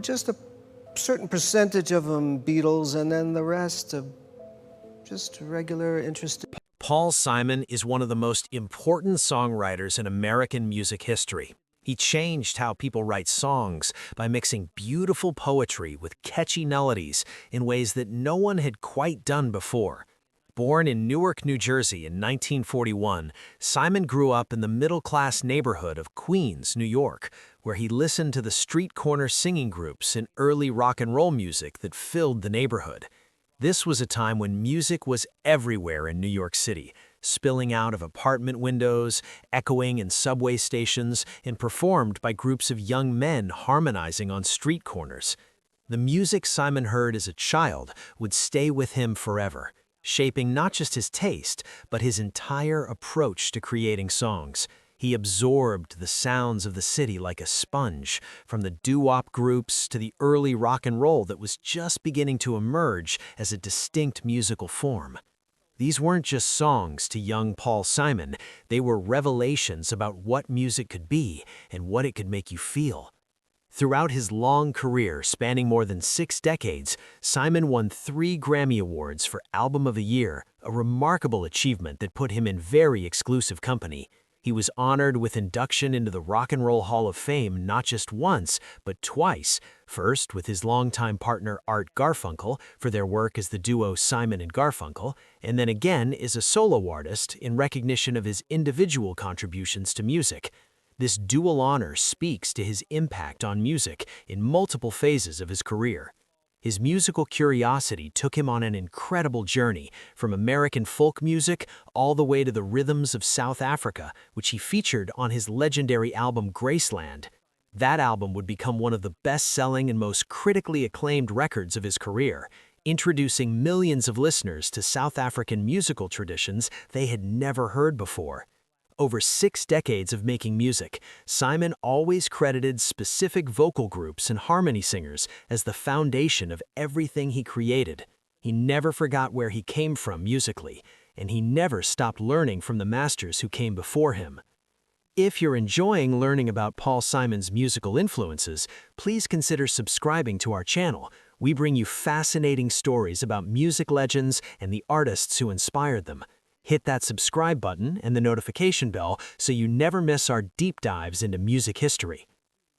Just a certain percentage of them Beatles, and then the rest just regular interested. Paul Simon is one of the most important songwriters in American music history. He changed how people write songs by mixing beautiful poetry with catchy melodies in ways that no one had quite done before. Born in Newark, New Jersey in 1941, Simon grew up in the middle-class neighborhood of Queens, New York, where he listened to the street corner singing groups and early rock and roll music that filled the neighborhood. This was a time when music was everywhere in New York City, spilling out of apartment windows, echoing in subway stations, and performed by groups of young men harmonizing on street corners. The music Simon heard as a child would stay with him forever, shaping not just his taste, but his entire approach to creating songs. He absorbed the sounds of the city like a sponge, from the doo-wop groups to the early rock and roll that was just beginning to emerge as a distinct musical form. These weren't just songs to young Paul Simon, they were revelations about what music could be and what it could make you feel. Throughout his long career, spanning more than 6 decades, Simon won 3 Grammy Awards for Album of the Year, a remarkable achievement that put him in very exclusive company. He was honored with induction into the Rock and Roll Hall of Fame not just once, but twice, first with his longtime partner Art Garfunkel for their work as the duo Simon and Garfunkel, and then again as a solo artist in recognition of his individual contributions to music. This dual honor speaks to his impact on music in multiple phases of his career. His musical curiosity took him on an incredible journey, from American folk music all the way to the rhythms of South Africa, which he featured on his legendary album Graceland. That album would become one of the best-selling and most critically acclaimed records of his career, introducing millions of listeners to South African musical traditions they had never heard before. Over 6 decades of making music, Simon always credited specific vocal groups and harmony singers as the foundation of everything he created. He never forgot where he came from musically, and he never stopped learning from the masters who came before him. If you're enjoying learning about Paul Simon's musical influences, please consider subscribing to our channel. We bring you fascinating stories about music legends and the artists who inspired them. Hit that subscribe button and the notification bell so you never miss our deep dives into music history.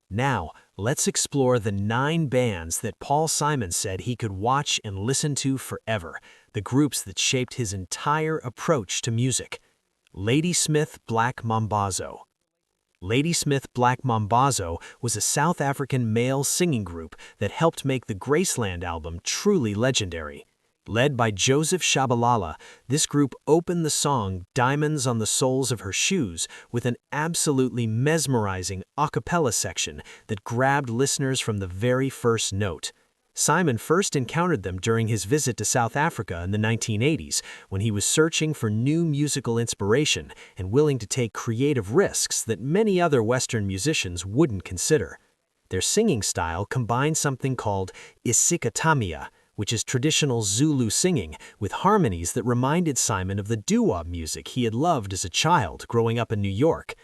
Now, let's explore the 9 bands that Paul Simon said he could watch and listen to forever, the groups that shaped his entire approach to music. Ladysmith Black Mambazo. Ladysmith Black Mambazo was a South African male singing group that helped make the Graceland album truly legendary. Led by Joseph Shabalala, this group opened the song Diamonds on the Soles of Her Shoes with an absolutely mesmerizing a cappella section that grabbed listeners from the very first note. Simon first encountered them during his visit to South Africa in the 1980s, when he was searching for new musical inspiration and willing to take creative risks that many other Western musicians wouldn't consider. Their singing style combined something called isicathamiya, which is traditional Zulu singing, with harmonies that reminded Simon of the doo-wop music he had loved as a child growing up in New York.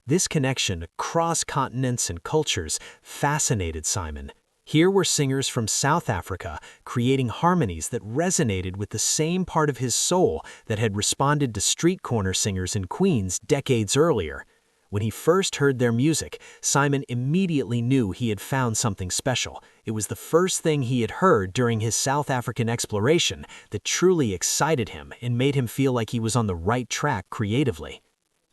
This connection across continents and cultures fascinated Simon. Here were singers from South Africa creating harmonies that resonated with the same part of his soul that had responded to street corner singers in Queens decades earlier. When he first heard their music, Simon immediately knew he had found something special. It was the first thing he had heard during his South African exploration that truly excited him and made him feel like he was on the right track creatively.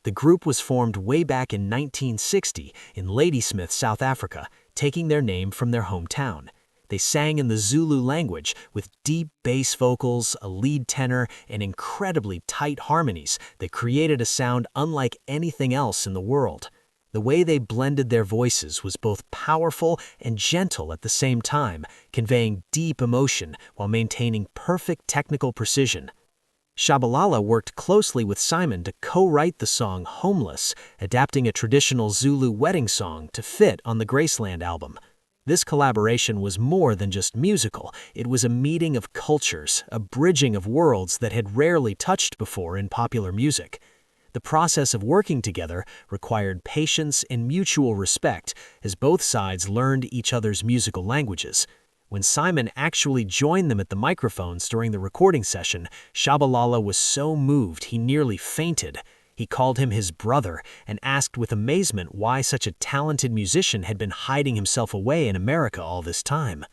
The group was formed way back in 1960 in Ladysmith, South Africa, taking their name from their hometown. They sang in the Zulu language with deep bass vocals, a lead tenor, and incredibly tight harmonies that created a sound unlike anything else in the world. The way they blended their voices was both powerful and gentle at the same time, conveying deep emotion while maintaining perfect technical precision. Shabalala worked closely with Simon to co-write the song Homeless, adapting a traditional Zulu wedding song to fit on the Graceland album. This collaboration was more than just musical. It was a meeting of cultures, a bridging of worlds that had rarely touched before in popular music. The process of working together required patience and mutual respect as both sides learned each other's musical languages. When Simon actually joined them at the microphones during the recording session, Shabalala was so moved he nearly fainted. He called him his brother and asked with amazement why such a talented musician had been hiding himself away in America all this time.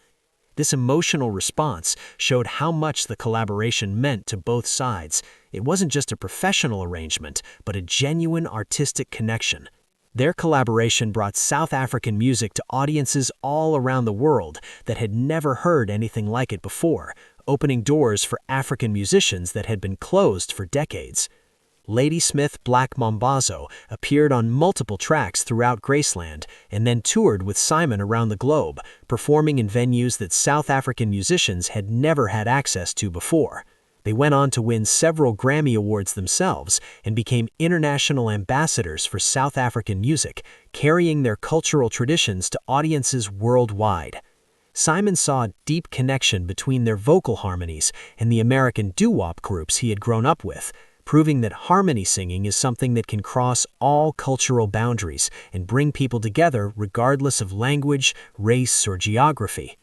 This emotional response showed how much the collaboration meant to both sides. It wasn't just a professional arrangement, but a genuine artistic connection. Their collaboration brought South African music to audiences all around the world that had never heard anything like it before, opening doors for African musicians that had been closed for decades. Ladysmith Black Mambazo appeared on multiple tracks throughout Graceland and then toured with Simon around the globe, performing in venues that South African musicians had never had access to before. They went on to win several Grammy Awards themselves and became international ambassadors for South African music, carrying their cultural traditions to audiences worldwide. Simon saw a deep connection between their vocal harmonies and the American doo-wop groups he had grown up with, proving that harmony singing is something that can cross all cultural boundaries and bring people together regardless of language, race, or geography.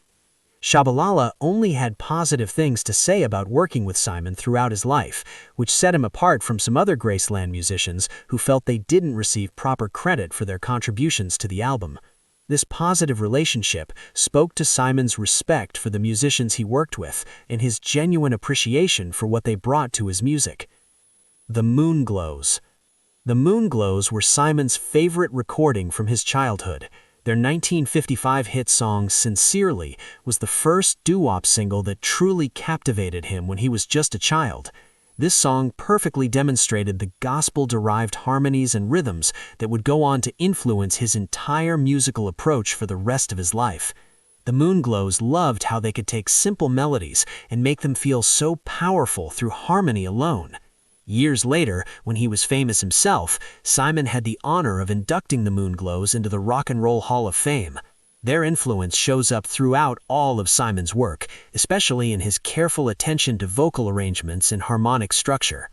Shabalala only had positive things to say about working with Simon throughout his life, which set him apart from some other Graceland musicians who felt they didn't receive proper credit for their contributions to the album. This positive relationship spoke to Simon's respect for the musicians he worked with and his genuine appreciation for what they brought to his music. The Moonglows. The Moonglows were Simon's favorite recording from his childhood. Their 1955 hit song, Sincerely, was the first doo-wop single that truly captivated him when he was just a child. This song perfectly demonstrated the gospel-derived harmonies and rhythms that would go on to influence his entire musical approach for the rest of his life. The Moonglows loved how they could take simple melodies and make them feel so powerful through harmony alone. Years later, when he was famous himself, Simon had the honor of inducting the Moonglows into the Rock and Roll Hall of Fame. Their influence shows up throughout all of Simon's work, especially in his careful attention to vocal arrangements and harmonic structure.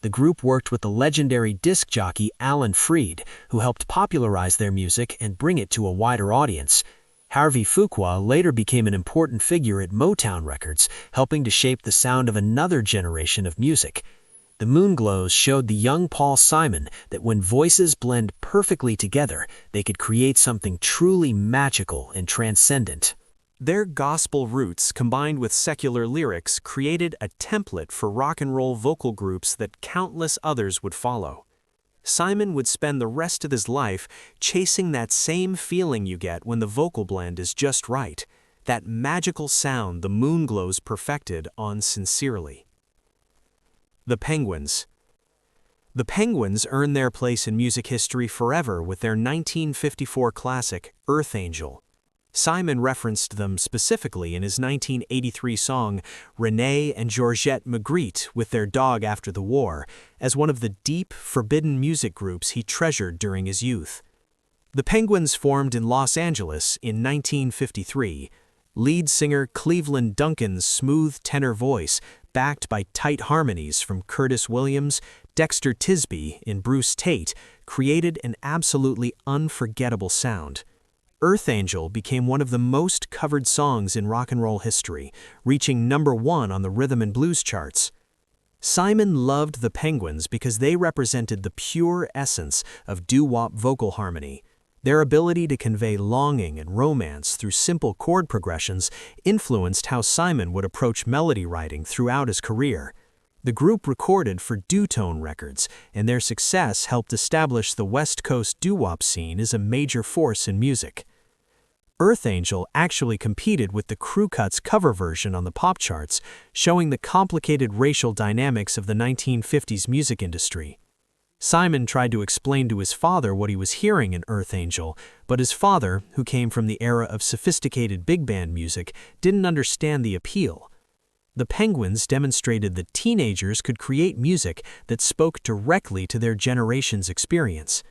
The group worked with the legendary disc jockey Alan Freed, who helped popularize their music and bring it to a wider audience. Harvey Fuqua later became an important figure at Motown Records, helping to shape the sound of another generation of music. The Moonglows showed the young PaulSimon that when voices blend perfectly together, they could create something truly magical and transcendent. Their gospel roots combined with secular lyrics created a template for rock and roll vocal groups that countless others would follow. Simon would spend the rest of his life chasing that same feeling you get when the vocal blend is just right, that magical sound the Moonglows perfected on Sincerely. The Penguins. The Penguins earned their place in music history forever with their 1954 classic, Earth Angel. Simon referenced them specifically in his 1983 song, Renee and Georgette Magritte with Their Dog After the War, as one of the deep, forbidden music groups he treasured during his youth. The Penguins formed in Los Angeles in 1953. Lead singer Cleveland Duncan's smooth tenor voice, backed by tight harmonies from Curtis Williams, Dexter Tisby, and Bruce Tate, created an absolutely unforgettable sound. Earth Angel became one of the most covered songs in rock and roll history, reaching #1 on the rhythm and blues charts. Simon loved the Penguins because they represented the pure essence of doo-wop vocal harmony. Their ability to convey longing and romance through simple chord progressions influenced how Simon would approach melody writing throughout his career. The group recorded for Doo-Tone Records, and their success helped establish the West Coast doo-wop scene as a major force in music. Earth Angel actually competed with the Crew Cuts cover version on the pop charts, showing the complicated racial dynamics of the 1950s music industry. Simon tried to explain to his father what he was hearing in Earth Angel, but his father, who came from the era of sophisticated big band music, didn't understand the appeal. The Penguins demonstrated that teenagers could create music that spoke directly to their generation's experience.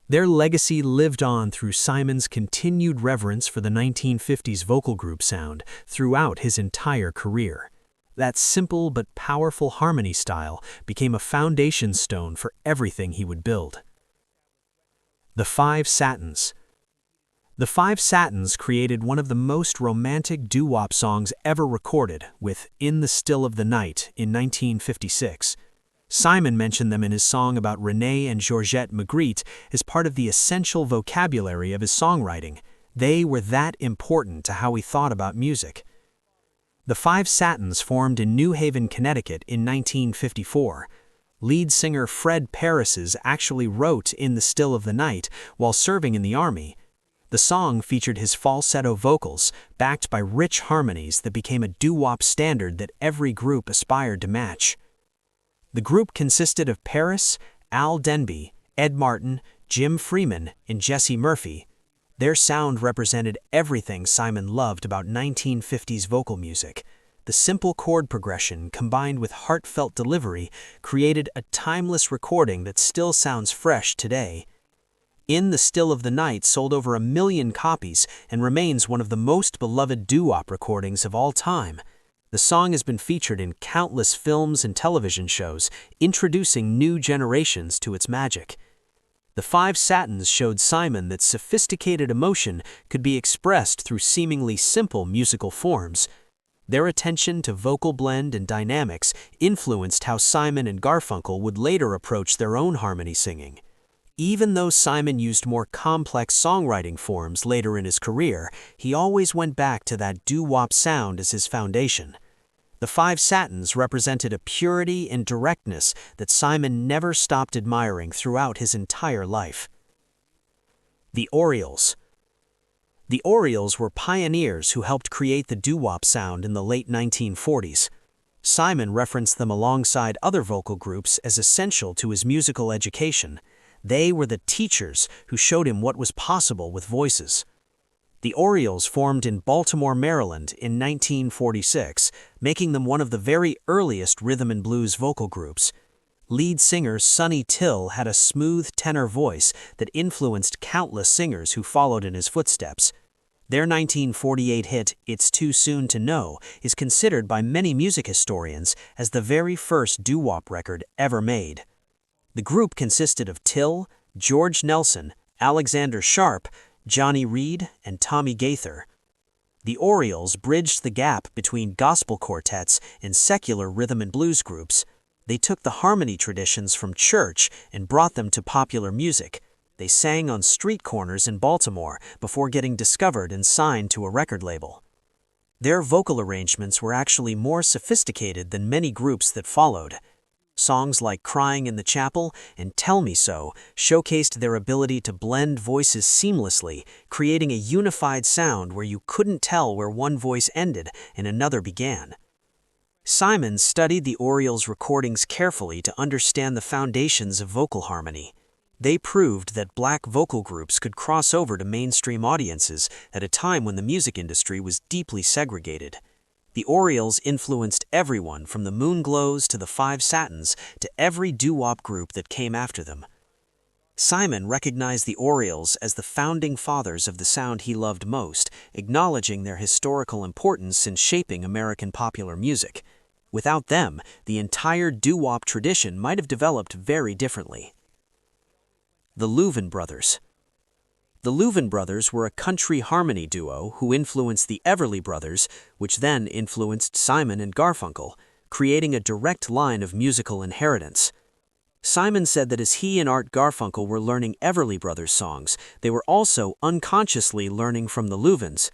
Their legacy lived on through Simon's continued reverence for the 1950s vocal group sound throughout his entire career. That simple but powerful harmony style became a foundation stone for everything he would build. The Five Satins. The Five Satins created one of the most romantic doo-wop songs ever recorded with In the Still of the Night in 1956. Simon mentioned them in his song about Renee and Georgette Magritte as part of the essential vocabulary of his songwriting. They were that important to how he thought about music. The Five Satins formed in New Haven, Connecticut in 1954. Lead singer Fred Paris actually wrote In the Still of the Night while serving in the Army. The song featured his falsetto vocals, backed by rich harmonies that became a doo-wop standard that every group aspired to match. The group consisted of Paris, Al Denby, Ed Martin, Jim Freeman, and Jesse Murphy. Their sound represented everything Simon loved about 1950s vocal music. The simple chord progression combined with heartfelt delivery created a timeless recording that still sounds fresh today. In the Still of the Night sold over 1 million copies and remains one of the most beloved doo-wop recordings of all time. The song has been featured in countless films and television shows, introducing new generations to its magic. The Five Satins showed Simon that sophisticated emotion could be expressed through seemingly simple musical forms. Their attention to vocal blend and dynamics influenced how Simon and Garfunkel would later approach their own harmony singing. Even though Simon used more complex songwriting forms later in his career, he always went back to that doo-wop sound as his foundation. The Five Satins represented a purity and directness that Simon never stopped admiring throughout his entire life. The Orioles. The Orioles were pioneers who helped create the doo-wop sound in the late 1940s. Simon referenced them alongside other vocal groups as essential to his musical education. They were the teachers who showed him what was possible with voices. The Orioles formed in Baltimore, Maryland in 1946, making them one of the very earliest rhythm and blues vocal groups. Lead singer Sonny Till had a smooth tenor voice that influenced countless singers who followed in his footsteps. Their 1948 hit, It's Too Soon to Know, is considered by many music historians as the very first doo-wop record ever made. The group consisted of Till, George Nelson, Alexander Sharp, Johnny Reed, and Tommy Gaither. The Orioles bridged the gap between gospel quartets and secular rhythm and blues groups. They took the harmony traditions from church and brought them to popular music. They sang on street corners in Baltimore before getting discovered and signed to a record label. Their vocal arrangements were actually more sophisticated than many groups that followed. Songs like Crying in the Chapel and Tell Me So showcased their ability to blend voices seamlessly, creating a unified sound where you couldn't tell where one voice ended and another began. Simon studied the Orioles' recordings carefully to understand the foundations of vocal harmony. They proved that black vocal groups could cross over to mainstream audiences at a time when the music industry was deeply segregated. The Orioles influenced everyone from the Moonglows to the Five Satins to every doo-wop group that came after them. Simon recognized the Orioles as the founding fathers of the sound he loved most, acknowledging their historical importance in shaping American popular music. Without them, the entire doo-wop tradition might have developed very differently. The Louvin Brothers. The Louvin Brothers were a country harmony duo who influenced the Everly Brothers, which then influenced Simon and Garfunkel, creating a direct line of musical inheritance. Simon said that as he and Art Garfunkel were learning Everly Brothers songs, they were also unconsciously learning from the Louvins.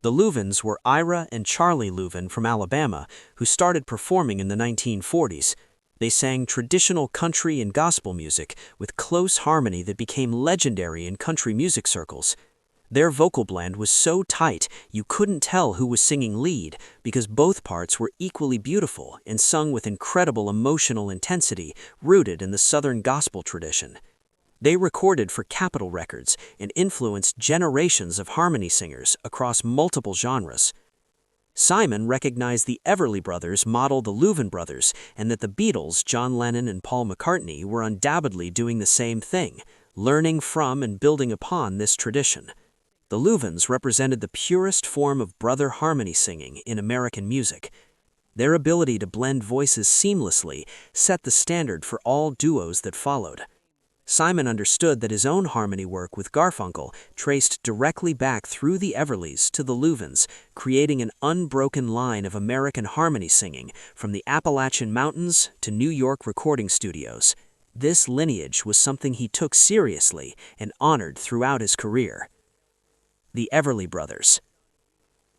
The Louvins were Ira and Charlie Louvin from Alabama, who started performing in the 1940s. They sang traditional country and gospel music with close harmony that became legendary in country music circles. Their vocal blend was so tight you couldn't tell who was singing lead because both parts were equally beautiful and sung with incredible emotional intensity rooted in the Southern gospel tradition. They recorded for Capitol Records and influenced generations of harmony singers across multiple genres. Simon recognized the Everly Brothers model the Louvin Brothers and that the Beatles, John Lennon and Paul McCartney, were undoubtedly doing the same thing, learning from and building upon this tradition. The Louvins represented the purest form of brother harmony singing in American music. Their ability to blend voices seamlessly set the standard for all duos that followed. Simon understood that his own harmony work with Garfunkel traced directly back through the Everlys to the Louvens, creating an unbroken line of American harmony singing from the Appalachian Mountains to New York recording studios. This lineage was something he took seriously and honored throughout his career. The Everly Brothers.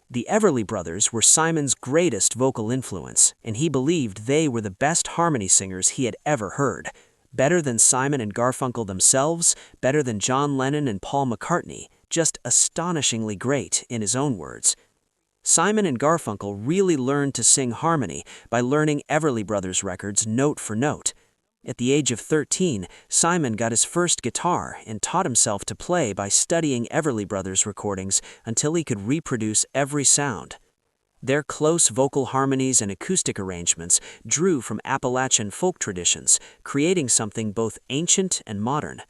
The Everly Brothers were Simon's greatest vocal influence, and he believed they were the best harmony singers he had ever heard. Better than Simon and Garfunkel themselves, better than John Lennon and Paul McCartney, just astonishingly great in his own words. Simon and Garfunkel really learned to sing harmony by learning Everly Brothers records note for note. At the age of 13, Simon got his first guitar and taught himself to play by studying Everly Brothers recordings until he could reproduce every sound. Their close vocal harmonies and acoustic arrangements drew from Appalachian folk traditions, creating something both ancient and modern.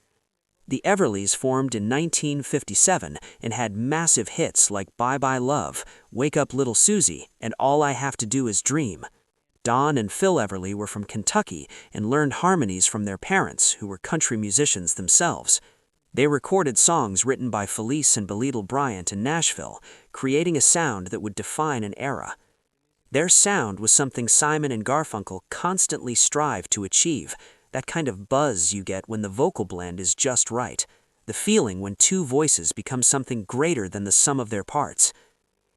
The Everlys formed in 1957 and had massive hits like Bye Bye Love, Wake Up Little Susie, and All I Have to Do Is Dream. Don and Phil Everly were from Kentucky and learned harmonies from their parents, who were country musicians themselves. They recorded songs written by Felice and Belittle Bryant in Nashville, creating a sound that would define an era. Their sound was something Simon and Garfunkel constantly strived to achieve, that kind of buzz you get when the vocal blend is just right, the feeling when two voices become something greater than the sum of their parts.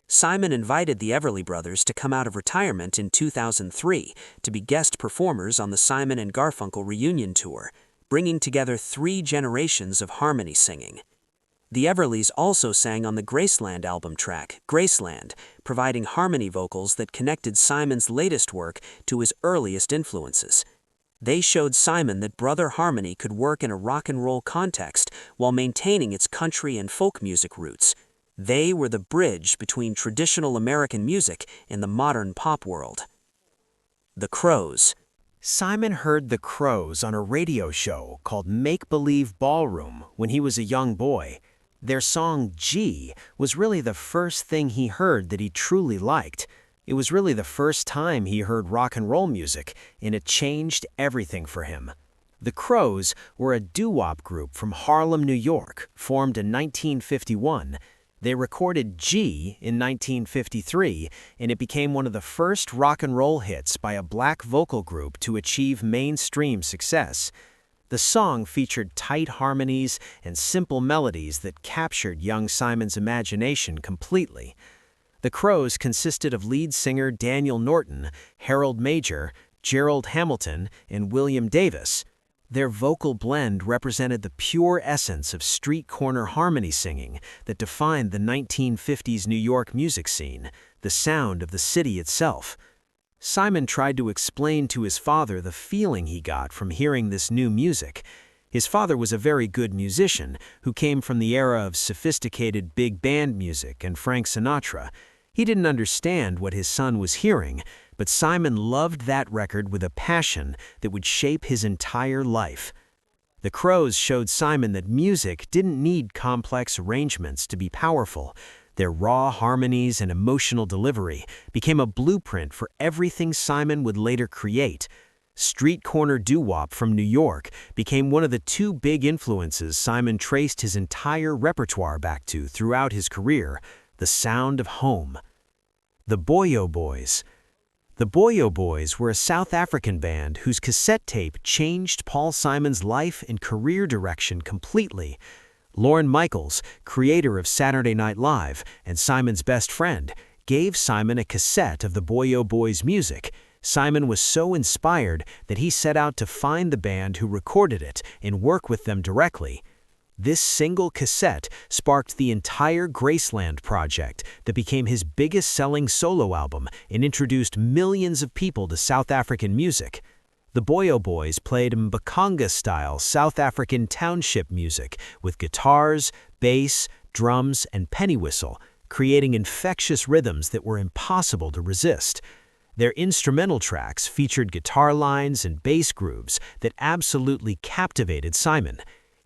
Simon invited the Everly Brothers to come out of retirement in 2003 to be guest performers on the Simon and Garfunkel reunion tour, bringing together 3 generations of harmony singing. The Everlys also sang on the Graceland album track, Graceland, providing harmony vocals that connected Simon's latest work to his earliest influences. They showed Simon that brother harmony could work in a rock and roll context while maintaining its country and folk music roots. They were the bridge between traditional American music and the modern pop world. The Crows. Simon heard the Crows on a radio show called Make Believe Ballroom when he was a young boy. Their song G was really the first thing he heard that he truly liked. It was really the first time he heard rock and roll music, and it changed everything for him. The Crows were a doo-wop group from Harlem, New York, formed in 1951. They recorded G in 1953, and it became one of the first rock and roll hits by a black vocal group to achieve mainstream success. The song featured tight harmonies and simple melodies that captured young Simon's imagination completely. The Crows consisted of lead singer Daniel Norton, Harold Major, Gerald Hamilton, and William Davis. Their vocal blend represented the pure essence of street corner harmony singing that defined the 1950s New York music scene, the sound of the city itself. Simon tried to explain to his father the feeling he got from hearing this new music. His father was a very good musician who came from the era of sophisticated big band music and Frank Sinatra. He didn't understand what his son was hearing, but Simon loved that record with a passion that would shape his entire life. The Crows showed Simon that music didn't need complex arrangements to be powerful. Their raw harmonies and emotional delivery became a blueprint for everything Simon would later create. Street corner doo-wop from New York became one of the 2 big influences Simon traced his entire repertoire back to throughout his career, the sound of home. The Boyo Boys. The Boyo Boys were a South African band whose cassette tape changed Paul Simon's life and career direction completely. Lorne Michaels, creator of Saturday Night Live and Simon's best friend, gave Simon a cassette of the Boyo Boys' music. Simon was so inspired that he set out to find the band who recorded it and work with them directly. This single cassette sparked the entire Graceland project that became his biggest-selling solo album and introduced millions of people to South African music. The Boyo Boys played Mbaqanga-style South African township music with guitars, bass, drums, and penny whistle, creating infectious rhythms that were impossible to resist. Their instrumental tracks featured guitar lines and bass grooves that absolutely captivated Simon.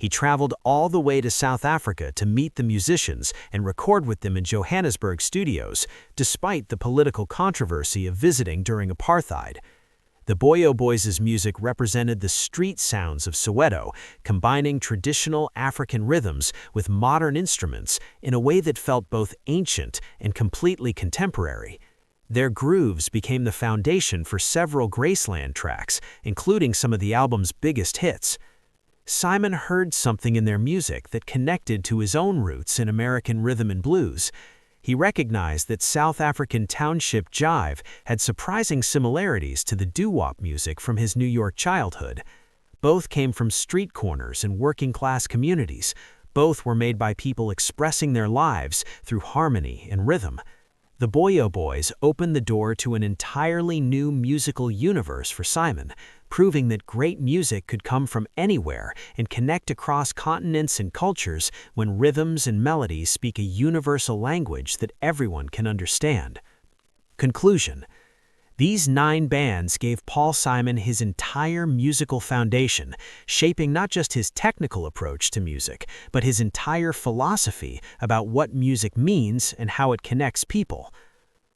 He traveled all the way to South Africa to meet the musicians and record with them in Johannesburg studios, despite the political controversy of visiting during apartheid. The Boyo Boys' music represented the street sounds of Soweto, combining traditional African rhythms with modern instruments in a way that felt both ancient and completely contemporary. Their grooves became the foundation for several Graceland tracks, including some of the album's biggest hits. Simon heard something in their music that connected to his own roots in American rhythm and blues. He recognized that South African township jive had surprising similarities to the doo-wop music from his New York childhood. Both came from street corners and working-class communities. Both were made by people expressing their lives through harmony and rhythm. The Boyo Boys opened the door to an entirely new musical universe for Simon, proving that great music could come from anywhere and connect across continents and cultures when rhythms and melodies speak a universal language that everyone can understand. Conclusion: these 9 bands gave PaulSimon his entire musical foundation, shaping not just his technical approach to music, but his entire philosophy about what music means and how it connects people.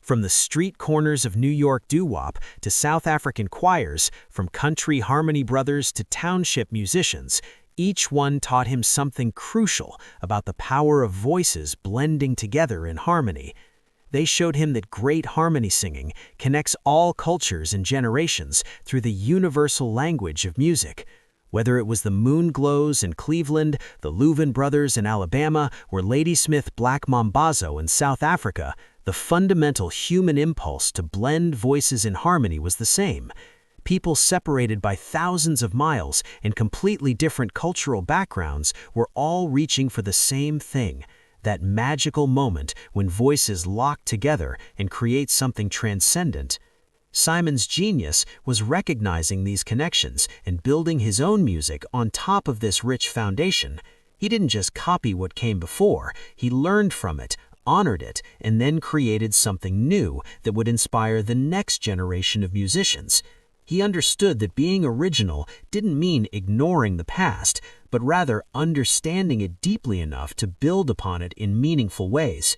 From the street corners of New York doo-wop to South African choirs, from country harmony brothers to township musicians, each one taught him something crucial about the power of voices blending together in harmony. They showed him that great harmony singing connects all cultures and generations through the universal language of music. Whether it was the Moonglows in Cleveland, the Leuven Brothers in Alabama, or Ladysmith Black Mambazo in South Africa, the fundamental human impulse to blend voices in harmony was the same. People separated by thousands of miles and completely different cultural backgrounds were all reaching for the same thing: that magical moment when voices lock together and create something transcendent. Simon's genius was recognizing these connections and building his own music on top of this rich foundation. He didn't just copy what came before, he learned from it, honored it, and then created something new that would inspire the next generation of musicians. He understood that being original didn't mean ignoring the past, but rather understanding it deeply enough to build upon it in meaningful ways.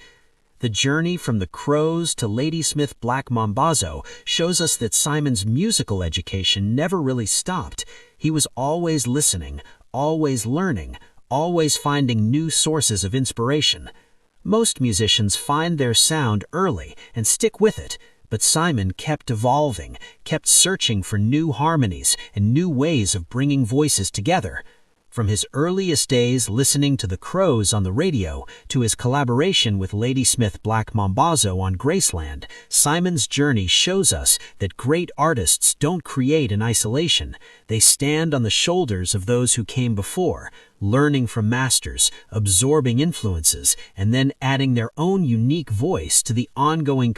The journey from the Crows to Ladysmith Black Mambazo shows us that Simon's musical education never really stopped. He was always listening, always learning, always finding new sources of inspiration. Most musicians find their sound early and stick with it, but Simon kept evolving, kept searching for new harmonies and new ways of bringing voices together. From his earliest days listening to the Crows on the radio to his collaboration with Ladysmith Black Mambazo on Graceland, Simon's journey shows us that great artists don't create in isolation. They stand on the shoulders of those who came before, learning from masters, absorbing influences, and then adding their own unique voice to the ongoing